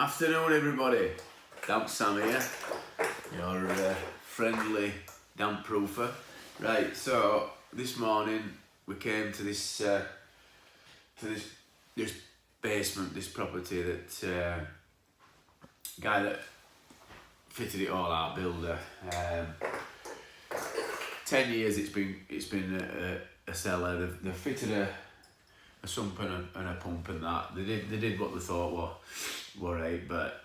Afternoon everybody, Damp Sam here, your friendly damp proofer. Right, so this morning we came to this basement, this property that guy that fitted it all out, builder. 10 years it's been a cellar. They've fitted a sump and a pump and that. They did what they thought were right, but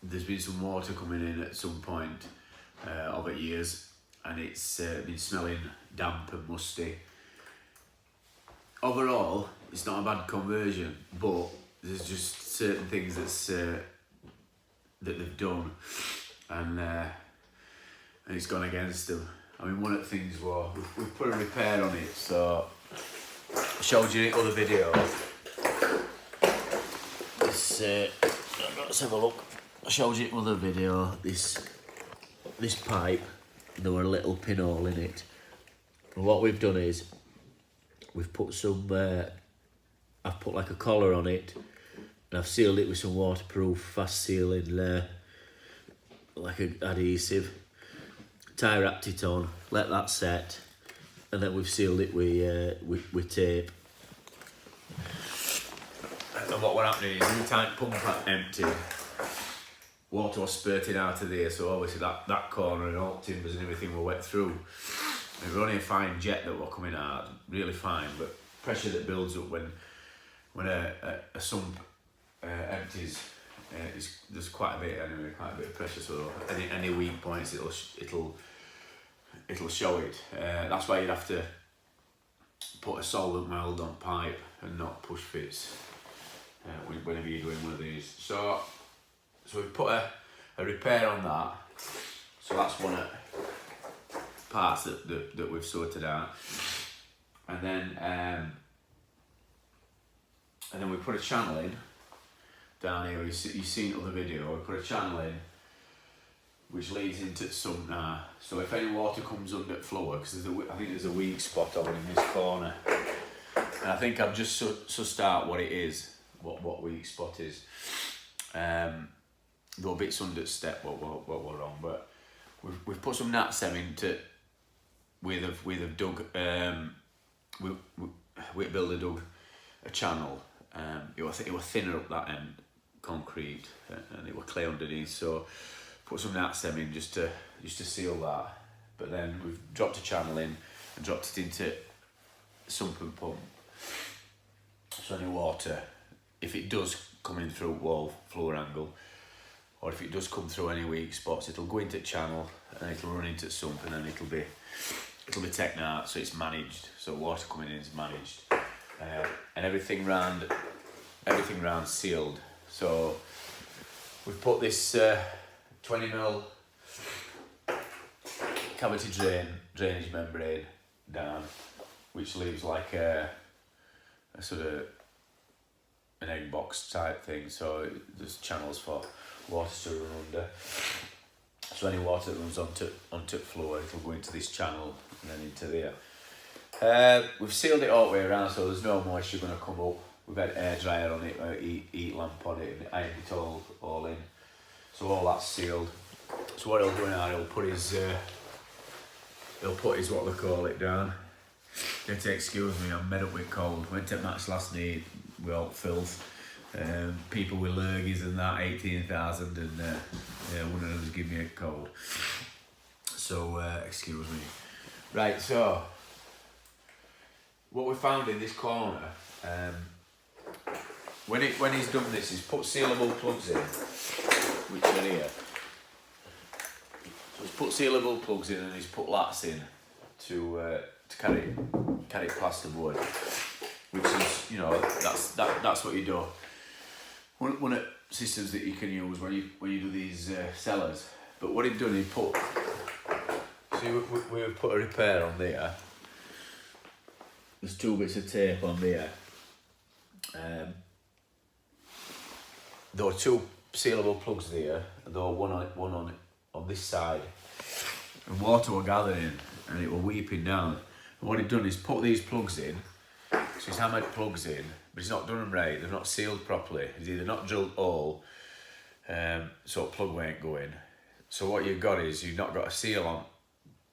there's been some water coming in at some point over years, and it's been smelling damp and musty. Overall, it's not a bad conversion, but there's just certain things that they've done, and it's gone against them. I mean, one of the things was we've put a repair on it, so I showed you in the other video. Let's have a look. I showed you in the other video this pipe. There were a little pinhole in it, and what we've done is we've put some. I've put like a collar on it, and I've sealed it with some waterproof, fast sealing, like an adhesive. Tie wrapped it on, let that set, and then we've sealed it with tape. And what we're happening is every time pump empty, water was spurting out of there, so obviously that corner and all timbers and everything were wet through. It was only a fine jet that were coming out, really fine, but pressure that builds up when a sump empties, there's quite a bit anyway, quite a bit of pressure. So any weak points, it'll show it. That's why you'd have to put a solvent weld on pipe and not push fits whenever you're doing one of these. So we've put a repair on that. So that's one of the parts that we've sorted out, and then we put a channel in down here. You've seen other video. We put a channel in which leads into the sump now. So if any water comes under the floor, because I think there's a weak spot over in this corner, and I think I've just sussed out what it is, what weak spot is. There were bits under the step what were wrong, but we've put some natsem into we've dug we builder dug a channel. It was thinner up that end, concrete, and it was clay underneath. So put some natsem in just to seal that. But then we've dropped a channel in and dropped it into sump and pump. So any water, if it does come in through wall floor angle, or if it does come through any weak spots, it'll go into the channel and it'll run into the sump, and then it'll be taken out, so it's managed. So water coming in is managed, and everything round sealed. So we've put this 20mm cavity drainage membrane down, which leaves like a sort of an egg box type thing. So there's channels for water to run under. So any water that runs onto the floor, it'll go into this channel and then into there. We've sealed it all the way around, so there's no moisture going to come up. We've had air dryer on it, heat lamp on it, and ironed it all in. So all that's sealed. So what he'll do now, he'll put his what they call it down. You have to excuse me, I'm made up with cold. Went to match last night, we all filth. People with lurgies and that, 18,000, and one of them's giving me a cold. So excuse me. Right, so what we found in this corner, when he's done this, he's put sealable plugs in, which are here. So he's put sealable plugs in, and he's put lats in to carry plasterboard, which is, you know, that's what you do. One of the systems that you can use when you do these cellars. But what he'd done, he put, see, we've put a repair on there. There's 2 bits of tape on there. There were 2 sealable plugs there, and there were one on this side. And water were gathering, and it were weeping down. And what he'd done is put these plugs in. So he's hammered plugs in, but he's not done them right. They're not sealed properly. He's either not drilled hole, so plug won't go in. So what you've got is you've not got a seal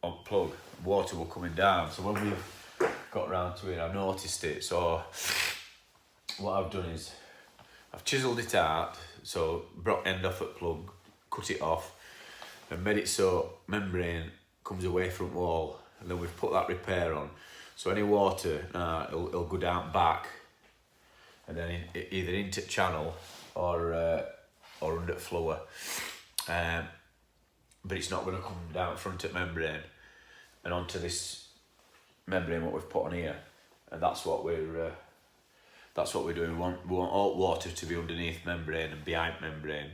on plug. Water will coming down. So when we've got round to it, I've noticed it. So what I've done is I've chiselled it out. So brought end off at plug, cut it off, and made it so membrane comes away from wall. And then we've put that repair on. So any water, it'll go down back, and then either into channel or under floor. But it's not going to come down front at membrane and onto this membrane what we've put on here, and that's what we're doing. We want all water to be underneath membrane and behind membrane,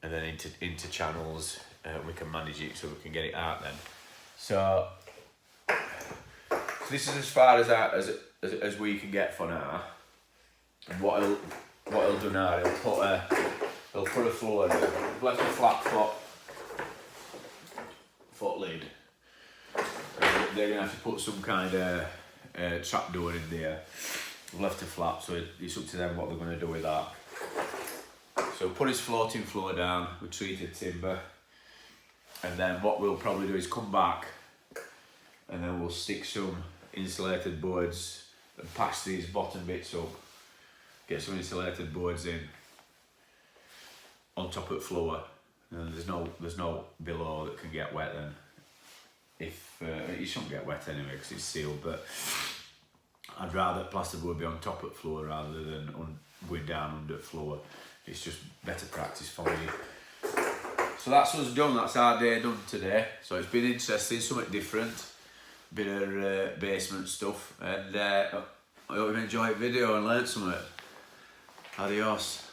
and then into channels. We can manage it so we can get it out then. So this is as far as we can get for now. And what he'll do now, he'll put a floor in. He'll left a flat foot lid. And they're gonna have to put some kind of trap door in there. We've left it flat, so it's up to them what they're gonna do with that. So put his floating floor down with treated timber, and then what we'll probably do is come back, and then we'll stick some insulated boards and patch these bottom bits up. Get some insulated boards in on top of the floor, and there's no below that can get wet then. If it shouldn't get wet anyway because it's sealed, but I'd rather plasterboard be on top of the floor rather than going down under the floor. It's just better practice for me. So that's us done. That's our day done today. So it's been interesting, something different, bit of basement stuff, and I hope you enjoyed the video and learned something. Adios.